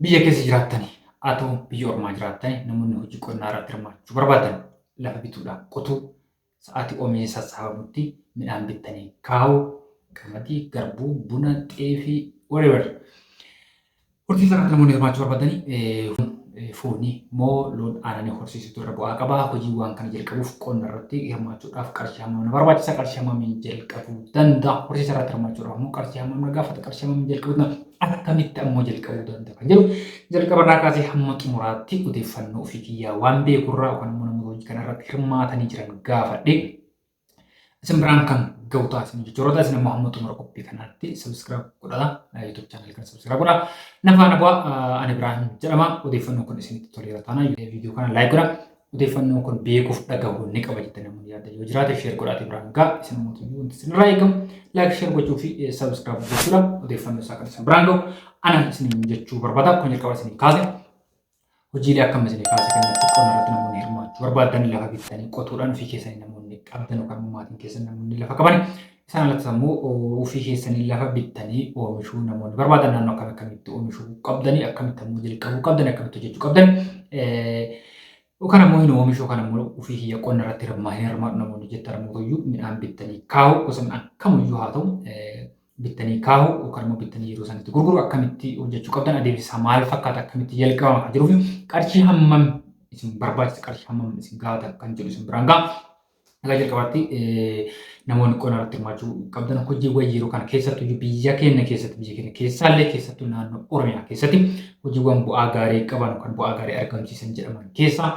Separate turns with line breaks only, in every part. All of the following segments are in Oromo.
biyya keessa jiraatanii haa ta'u biyya ormaa jiraatanii namoonni hojii qonnaa irratti hirmaachuu barbaadan lafa bituudhaan qotuu sa'aatii oomisha sassaabamutti midhaan bittanii kaa'uu qamadii, garbuu, buna, xeefii whatever. Horsiisa irratti namoonni hirmaachuu barbaadanii foonii moo loon aananii horsiisutu irra bu'aa qabaa. Hojiiwwan kana jalqabuuf qonna irratti hirmaachuudhaaf qarshii hammam barbaachisa? Qarshii hammamiin jalqabuu danda'a? Horsiisa irratti hirmaachuudhaaf immoo qarshii hammam gaafata? Qarshii hammamiin jalqabuu danda'a? Akkamitti ammoo jalqabuu danda'a kan jedhu jalqabarraa kaasee hamma xumuraatti odeeffannoo ofii kiyyaa waan beekurraa yookaan immoo namoota hojii kana irratti hirmaatanii jiran gaafadhe isin biraan kan ga'u taasisan jechuudha. Isin immoo hamma xumura qophii kanaatti subscribe godhaa. YouTube channel kan subscribe godhaa. Nafaana bu'aa ani Ibraahim jedhama. Odeeffannoo kun isinitti toleera taana viidiyoo kana like godhaa. Odeeffannoo kun beekuuf dhagahuun ni qaba jettanii namoonni yaadda yoo jiraate share godhaati Ibraahim gaa isin mootummaa wanti isinirraa eegamu like share gochuu fi subscribe gochuudha. Odeeffannoo isaa kan isin biraan ga'u ana isin jechuu barbaada. Kun jalqaba isin kaase hojiilee akkam isin kaase kanatti qonna irratti namoonni hirmaachuu barbaadan lafa bittanii qotuudhaan ofii keessanii namoonni qabdan yookaan maatiin keessan namoonni lafa qaban isaan alatti immoo ofii keessanii lafa bittanii oomishuu namoonni barbaadan naannoo akkamitti oomishuu qabdanii akkamitti ammoo jalqabuu qabdanii akkamitti hojjechuu qabdan yookaan ammoo hin oomishuu kan ammoo ofii kiyya qonna irratti hirmaatu namoonni jettan ammoo midhaan bittanii kaa'u gosa midhaan kamiyyuu haa ta'u bittanii kaa'u yookaan immoo bittanii yeroo sanitti gurguru akkamitti hojjechuu qabdan adeemsa maal fakkaata akkamitti jalqabama kan jiruuf qarshii hammam isin barbaachisa qarshii hammam isin gaafata kan jedhu isin biraan ga'a. Egaa jalqabaatti namoonni qonna irratti hirmaachuu qabdan hojiiwwan yeroo kana keessattuu biyya keenya keessaallee keessattuu naannoo Oromiyaa keessatti hojiiwwan bu'aa gaarii qaban yookaan bu'aa gaarii argamsiisan jedhaman keessaa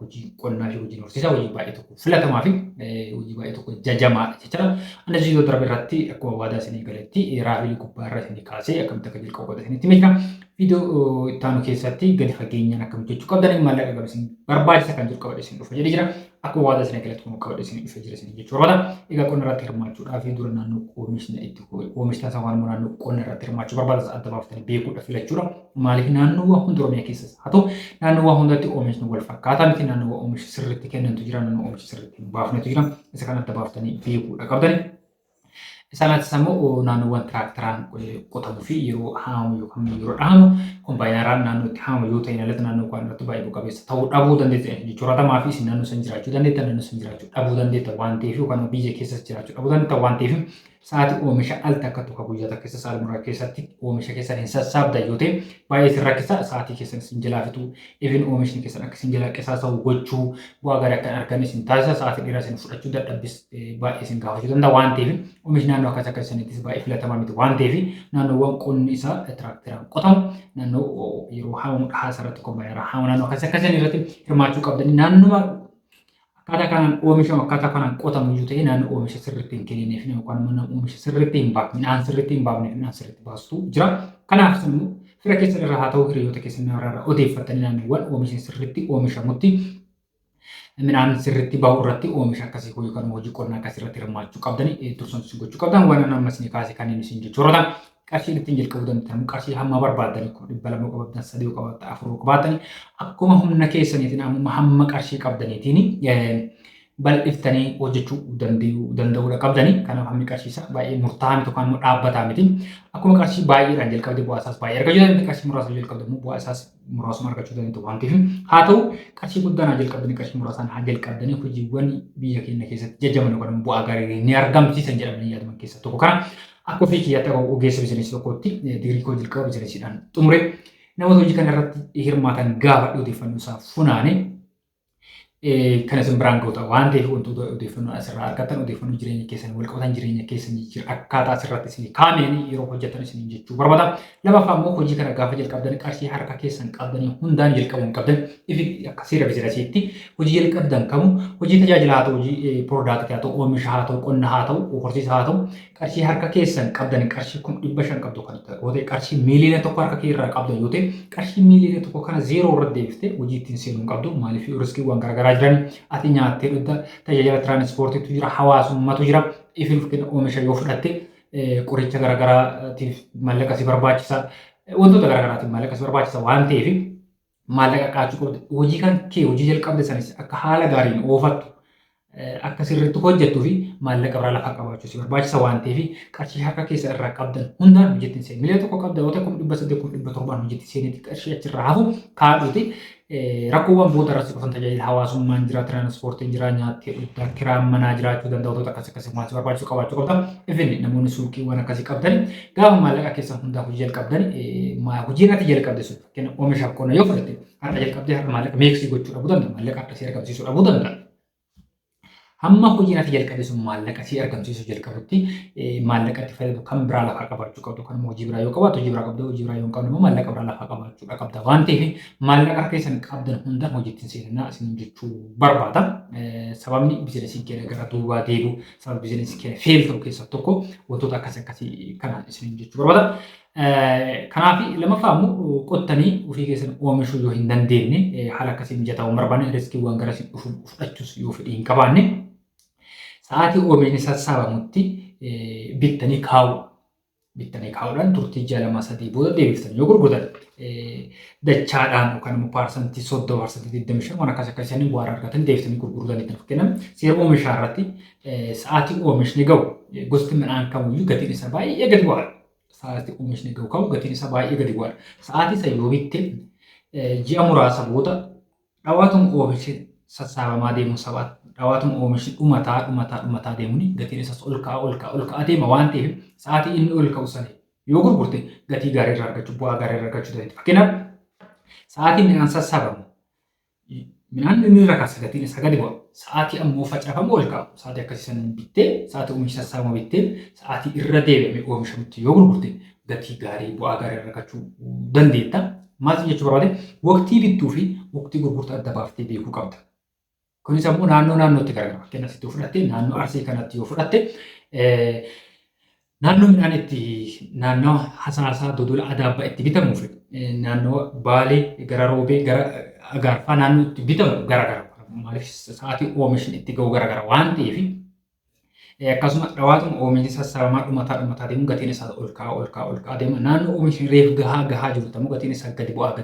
hojii qonnaa fi hojii horsiisaa hojii baay'ee tokko filatamaa fi hojii baay'ee tokko jajamaadha jechuudha. Anis viidiyoo darbe irratti akkuma waadaa isinii galetti raafii gubbaa irra isinii kaasee akkamitti akka jalqabu godha isinitti himna. Viidiyoo ittaanu keessatti gadi fageenyaan akkamitti hojjechuu qabdan maallaqa qabdan isin barbaachisa kan jiru qabadhe isin dhufa jedhee jira. Akkuma waadaa isinii galatti kun qabadhe isin dhufa jira isin jechuu barbaada. Egaa qonna irratti hirmaachuudhaaf dura naannoo oomishni itti oomishtan isaa waan naannoo qonna irratti hirmaachuu barbaadan adda baaftanii beekuudha filachuudha. Maaliif naannoowwan hunda Oromiyaa keessas haa ta'u naannoowwan hundatti oomishni wal fakkaataa miti naannoowwan oomisha sirriitti kennantu jira naannoo oomisha sirriitti hin baafnetu jira. Isa kana adda baaftanii beekuudha qabdani. Isaanis immoo naannoowwan tiraakteraan qotamuu fi yeroo haamu yookaan yeroo dhahamu kombaayinaraan naannootti haamu yoo ta'e alatti naannoo kan irratti baay'ee bu'a qabeessa ta'uu dhabuu dandeessa jechuudha. Tamaa fi isin naannoo san jiraachuu dandeetta naannoo san jiraachuu dhabuu dandeetta waan ta'eef yookaan biyya keessas jiraachuu dhabuu dandeetta waan ta'eef sa'aatii oomisha al takka tokko guyyaa takka keessa saal muraa keessatti oomisha keessan hin sassaabdan yoo ta'e baay'ee isin rakkisa sa'aatii keessan isin jalaa fitu even oomishni keessan akka isin jalaa qisaasa'u gochuu bu'aa gaarii akka argan isin taasisa sa'aatii dheeraa isin fudhachuu dadhabbis baay'ee isin gaafachuu danda'a waan ta'eef oomishni naannoo akkas akka isinittis baay'ee filatamaa miti waan ta'eef naannoowwan qonni isaa tiraakteraan qotamu naannoo yeroo haamu dhahaa irratti kombaayinara haamu naannoo akkasii irratti hirmaachuu qabdanii naannuma akkaataa kanaan oomishamu akkaataa kanaan qotamu iyyuu ta'e naannoo oomisha sirriitti hin kennineef yookaan immoo oomisha sirriitti hin baafne midhaan sirriitti hin baafne midhaan sirriitti baastu jira. Kanaaf immoo fira keessan irraa haa ta'u hiriyoota keessan irraa odeeffatanii naannoowwan oomishni sirriitti oomishamutti midhaan sirriitti bahu irratti oomisha akkasii yookaan hojii qonnaa akkasii irratti hirmaachuu qabdanii tursansu gochuu qabdan waan amma isin kaase kanneen isin jechuudha. Qarshii ittiin jalqabuu dandeettan qarshii hamma barbaadanii kun 200 qabaatan 3 qabaatan 4 qabaatan akkuma humna keessaniitiin amma hamma qarshii qabdaniitiin bal'iftanii hojjechuu danda'uudha qabdanii. Kanaaf hammi qarshiisa baay'ee murtaa'aa miti yookaan immoo dhaabbataa miti. Akkuma qarshii baay'eedhaan jalqabdee bu'aa isaas baay'ee argachuu dandeetti qarshii muraasa jalqabdee immoo bu'aa isaas muraasuma argachuu dandeettu waan ta'eef haa ta'u qarshii guddaan jalqabdanii qarshii muraasaan haa jalqabdanii hojiiwwan biyya keenya keessatti jajjaman yookaan bu'aa gaarii ni argamsiisan jedhamanii yaadaman keessaa tokko kana. Akka ofii kiyyaatti akka ogeessa bizineesii tokkotti digirii koo jalqaba bizineesiidhaan xumure namoota hojii kana irratti hirmaatan gaafa odeeffannoo isaa funaane kan isin biraan ga'u ta'a waan ta'eef wantoota odeeffannoo asirraa argatan odeeffannoo jireenya keessanii wal qabatan jireenya keessanii akkaataa asirratti isin kaameen yeroo hojjetan isin jechuu barbaada. Lammaffaa immoo hojii kana gaafa jalqabdan qarshii harka keessan qabdanii hundaan jalqabuu qabdan ifi akka seera bizineesiitti hojii jalqabdan kamu hojii tajaajila haa ta'u hojii piroodaaktii haa ta'u oomisha haa ta'u qonna haa ta'u horsiisa haa ta'u qarshii harka keessan qabdan qarshii 500 qabdu kan ta'e qarshii miiliyoona tokko harka kee irraa qabdan yoo ta'e qarshii miiliyoona tokko kana zeeroo irratti deebiftee hojii ittiin seenuu qabdu maaliif riskiiwwan garaagaraa jiran ati nyaattee dhugda tajaajila tiraanspoortiitu jira hawaasummatu jira ifin oomisha yoo fudhatte qoricha garaagaraatiif maallaqa si barbaachisa wantoota garaagaraatiif maallaqa si barbaachisa waan ta'eef maallaqa qaachuu qabda hojii kan kee hojii jalqabde sanis akka haala gaariin oofattu akka sirriitti hojjettuu fi maallaqa biraa lafa qabaachuu si barbaachisa waan ta'eef qarshii harka keessa irraa qabdan hundaan hojjettiin seenaa. Miliyoona tokko qabda yoo ta'e 800,000 hojjetti seeneeti qarshii achirraa hafu kaadhuuti. Rakkoowwan booda irratti dhufan tajaajila hawaasummaan jira, tiraanspoortiin jira, nyaattii dhugaatii, kiraan manaa jiraachuu danda'u wantoota akkasii waan si barbaachisu qabaachuu qabda. Ifin namoonni suuqiiwwan akkasii qabdan gaafa maallaqa keessa hundaa hojii jalqabdan hojiin ati jalqabde sun fakkeenya oomishaaf qonna yoo fudhatte har'a jalqabdee har'a maallaqa meeksii gochuu dhabuu danda'a. Maallaqa har'a si argamsiisuu dhabuu danda'a. Hamma hojiin ati jalqabde sun maallaqa si argamsiisuu jalqabutti maallaqa itti fayyadu kan biraa lafaa qabaachuu qabdu. Kan hojii biraa yoo qabaattu hojii biraa qabda, hojii biraa yoo hin qabne immoo maallaqa biraa lafaa qabaachuu qabda waan ta'eef maallaqa harka keessan qabdan hundaan hojiitti seenaa isin jechuu barbaada. Sababni biizinasiin keenya gara duubaa deebi'u sababa biizinasiin keenya feel ta'u keessaa tokko wantoota akkasii kana isin jechuu barbaada. Kanaaf lammaffaa immoo qottanii ofii keessan oomishuu yoo hin dandeenye haala akkasii mijataa hin barbaanne riskiiwwan garasiin fudhachuus yoo fedhii hin qabaanne sa'aatii oomishni sassaabamutti bittanii kaa'u. Bittanii kaa'uudhaan turtii 6-3 booda deebiftanii yoo gurgurtan dachaadhaan yookaan immoo paarsantii 30% waan akkasii bu'aa argatan deebistanii gurguruu dandeettan. Fakkeenyaaf seera oomishaa irratti sa'aatii oomishni ga'u gosti midhaan kamiyyuu gatiin isaa baay'ee gadi bu'aadha. Sa'aatii oomishni ga'u qabu gatiin isaa baay'ee gadi bu'aadha. Sa'aatii isa yoo bitte ji'a muraasa booda dhawaatuma oomishni sassaabamaa deemu sabaatti dhawaatuma oomishni dhumataa deemuun gatiin isaas ol ka'aa deema waan ta'eef sa'aatii inni ol ka'u sana yoo gurgurte gatii gaarii irraa argachuu bu'aa gaarii irraa argachuu dandeenya. Fakkeenyaaf sa'aatii midhaan sassaabamu midhaan inni irra kaasa gatiin isaa gadi bu'a. Sa'aatii ammoo facaafamu ol ka'u. Sa'aatii akkasii sana bittee sa'aatii oomishni sassaabamu bittee sa'aatii irra deebi'amee oomishamutti yoo gurgurte gatii gaarii bu'aa gaarii irraa argachuu dandeetta. Maal jechuu barbaade waqtii bittuu fi waqtii gurgurtaa adda baaftee beekuu qabda. Kunis ammoo naannootti garagara. Fakkeenyaaf asitti yoo fudhatte naannoo Arsii kanatti yoo fudhatte naannoo midhaan itti naannoo Hasaasaa Dodola Adaabaa itti bitamuu fi naannoo Baalee gara Roobee gara Agaarfaa naannoo itti bitamu garagara. Maaliif sa'aatii oomishni itti ga'u garagara waan ta'eef akkasuma dhawaatuma oomishni sassaabamaa dhumataa deemu gatiin isaa ol ka'aa deema. Naannoo oomishni reef gahaa jiru immoo gatiin isaa gadi bu'aa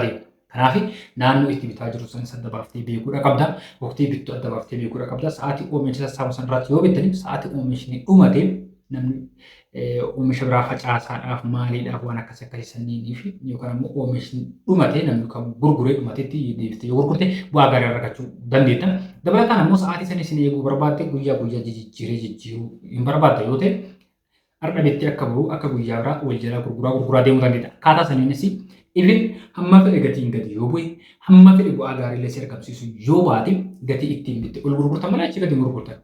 deema. Kanaaf naannoo itti bitaa jiru sanis adda baaftee beekuudha qabda. Waqtii bittuu adda baaftee beekuudha qabda. Sa'aatii oomishni sassaabamu sanarratti yoo bittaniif sa'aatii oomishni dhumate namni oomisha biraa facaasaadhaaf maaliidhaaf waan akkasii sanniinii fi yookaan immoo oomishni dhumate namni kan gurguree dhumatetti deebitee yoo gurgurte bu'aa gaarii argachuu dandeetta. Dabalataan ammoo sa'aatii sana isin eeguu barbaadde guyyaa jijjiiruu hin barbaadda yoo ta'e har'a bittee akka buru akka guyyaa biraa wal jalaa gurguraa deemuu dandeetta. Akkaataa saniinis Even hamma fedhe gatiin gadi yoo bu'e hamma fedhe bu'aa gaarii illee si argamsiisu yoo baate gatii ittiin bitte ol gurgurtan malee achi gadi gurgurtan.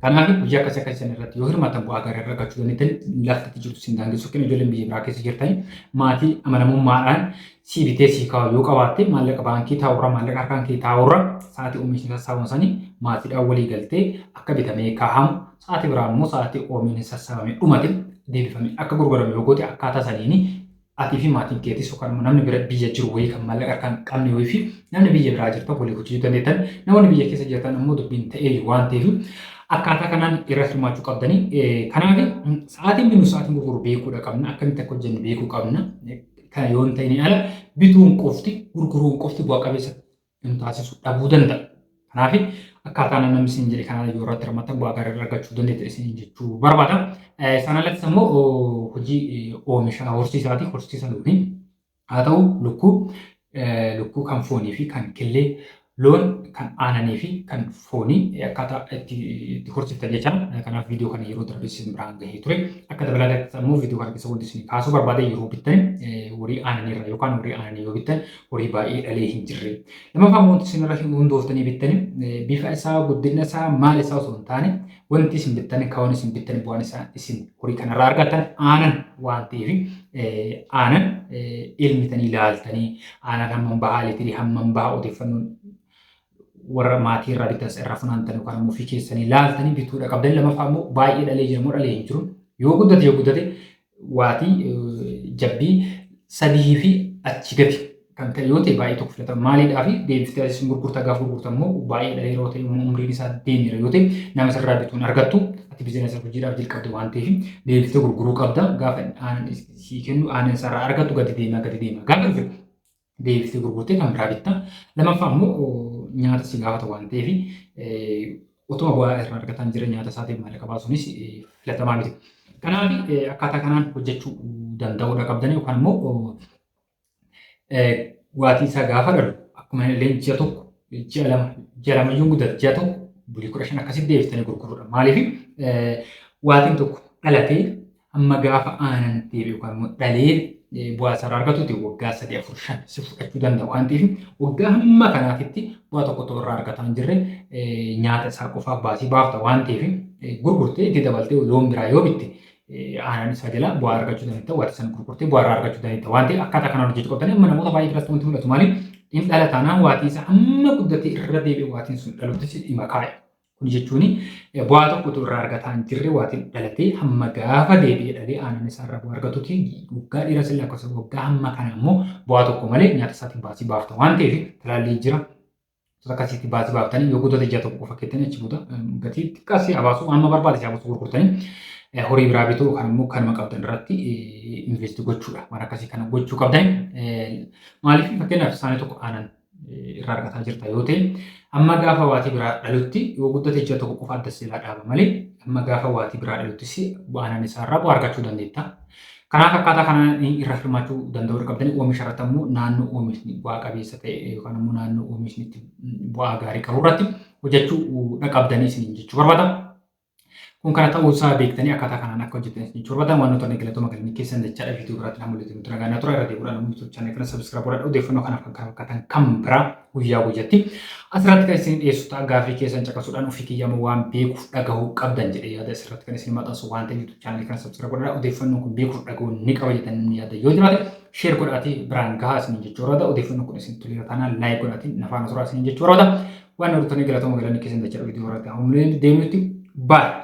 Kanaaf hojii akkasii sana irratti yoo hirmaatan bu'aa gaarii argachuu dandeettan laftatti jirtu sin daangessu kennu ijoolleen biyya biraa keessa jirtanii maatii amanamummaadhaan si bitee si kaa'u yoo qabaatte maallaqa baankii taa'urra maallaqa harkaan kee taa'urra sa'aatii oomishni sassaabamu sanii maatiidhaan walii galtee akka bitamee kaa'amu sa'aatii biraa immoo sa'aatii oomishni sassaabamee dhumate deebifamee akka gurguramu yoo goote akkaataa saniini ati fi maatiin keetis yookaan namni bira biyya jiru wayii kan maallaqa harkaan qabne wayii fi namni biyya biraa jirtan walii hojjechuu dandeettan namoonni biyya keessa jirtan immoo dubbiin ta'ee waan ta'eef akkaataa kanaan irra hirmaachuu qabdanii. Kanaaf sa'aatiin binnu sa'aatiin gurguru beekuudha qabna akkamitti akka hojjennu beekuu qabna. Kana yoo hin ta'in ala bituun qofti gurguruun qofti bu'aa qabeessa hin taasisu dhabuu danda'a. Kanaaf akkaataa namni isin jedhe kanaan yoo irratti hirmaatan bu'aa gaarii argachuu dandeettan isin jechuu barbaada. Sana alattis immoo hojii oomisha horsiisaati. Horsiisa loonii haa ta'u lukkuu kan foonii fi kan killee loon kan aananii fi kan foonii akkaataa itti horsiiftan jechuudha. Kanaaf viidiyoo kana yeroo darbe isin biraan gahee ture. Akka dabalaataatti immoo viidiyoo kana keessa wanti isin kaasuu barbaade yeroo bittan horii aananii irraa yookaan horii aananii yoo bittan horii baay'ee dhalee hin jirre. Lammaffaan wanti isin irra hundooftanii bittan bifa isaa guddina isaa maal isaa osoo hin taane wanti isin bittan kaawwan isin bittan bu'aan isaa isin horii kanarraa argattan aanan waan ta'eef aanan ilmitanii ilaaltanii aanan hammam bahaa litiri hammam bahaa odeeffannoon warra maatii irraa bitas irraa funaantan yookaan immoo ofii keessanii ilaaltanii bituudha qabdan. Lammaffaa immoo baay'ee dhalee jira moo dhalee hin jiru yoo guddate waatii jabbii 3 fi achi gadi kan ta'e yoo ta'e baay'ee tokko filatan maaliidhaa fi deebiftee isin gurgurtaa gaafa gurgurtan immoo baay'ee dhalee yeroo ta'e umriin isaa deemeera yoo ta'e nama sirraa bituun argattu ati biizinasii hojiidhaaf jalqabde waan ta'eef deebiftee gurguruu qabda. Gaafa aanan sii kennu aanan sarraa argattu gadi deema gaafa dhufe deebiftee gurgurtee kan biraa bitta. Lammaffaa immoo nyaata si gaafata waan ta'eef utuma bu'aa irraa argataa hin jirre nyaata isaatiin maallaqa baasuunis filatamaa miti. Kanaaf akkaataa kanaan hojjechuu danda'uudha qabdanii yookaan immoo waatii isaa gaafa galu akkuma illee ji'a tokko ji'a lama iyyuu guddate ji'a tokko bulii 15 akkasitti deebistanii gurguruudha. Maaliif waatiin tokko dhalatee amma gaafa aanan deebi'u yookaan immoo dhalee bu'aa isaa argatutti waggaa 3-4-5 si fudhachuu danda'a waan ta'eef waggaa hamma kanaatitti bu'aa tokko irraa argataa hin jirre nyaata isaa qofaaf baasii baafta waan ta'eef gurgurtee itti dabaltee loon biraa yoo bitte aanan isaa jala bu'aa argachuu dandeetta waatii sana gurgurtee bu'aa irraa argachuu dandeetta waan ta'eef akkaataa kanaan hojjechuu qabdanii amma namoota baay'ee biratti wanti mul'atu maaliif inni dhalataan waatii isaa hamma guddatee irra deebi'e waatiin sun dhaluttis dhima kaa'e. Kun jechuun bu'aa tokkotu irraa argataa hin jirre waatiin dhalatee hamma gaafa deebi'ee dhalee aanan isaa irraa bu'aa argatutti waggaa dheeraa silla akkasumas waggaa hamma kana immoo bu'aa tokko malee nyaata isaatiin baasii baafta waan ta'eef talaallii jira. Akkasitti baasii baaftanii yoo guddate ji'a tokko qofa keettanii achi booda gatii xiqqaas baasuu amma barbaade si baasuu gurgurtanii horii biraa bituu yookaan immoo kanuma qabdan irratti investi gochuudha. Waan akkasii kana gochuu qabdan maaliif fakkeenyaaf isaanii tokko aanan irraa argataa jirta yoo ta'e amma gaafa waatii biraa dhalutti yoo guddate ji'a tokko qofa adda silaa dhaaba malee amma gaafa waatii biraa dhaluttis aanan isaarraa bu'aa argachuu dandeetta. Kanaaf akkaataa kanaan irra hirmaachuu danda'uu qabdanii oomisha irratti immoo naannoo oomishni bu'aa qabeessa ta'e yookaan immoo naannoo oomishni itti bu'aa gaarii qabu irratti hojjechuu qabdanii isiniin jechuu barbaada. Kun kana ta'uu isaa beektanii akkaataa kanaan akka hojjetan jechuu barbaadan waan nuti galatoomaa galanii keessan jechaadha viidiyoo biraatti nama mul'atu nuti nagaa natura irra deebi'uudhaan namni YouTube channel kana subscribe godhadha odeeffannoo kanaaf kan fakkaatan kan biraa guyyaa guyyaatti asirratti kan isin dhiyeessu ta'a gaafii keessan caqasuudhaan ofii kiyyaama waan beekuuf dhagahuu qabdan jedhee yaada asirratti kan isin maxxansu waan ta'eef YouTube channel kana subscribe godhadha odeeffannoo kun beekuuf dhagahuu ni qaba jettanii yaada yoo jiraate share godhaatii biraan gahaa isin jechuu barbaada odeeffannoo kun isin toleera taanaan like godhaatii nafaan suuraa isin jechuu barbaada waan nuti galatoomaa galanii keessan jechaadha viidiyoo biraatti amma deemuutti bye.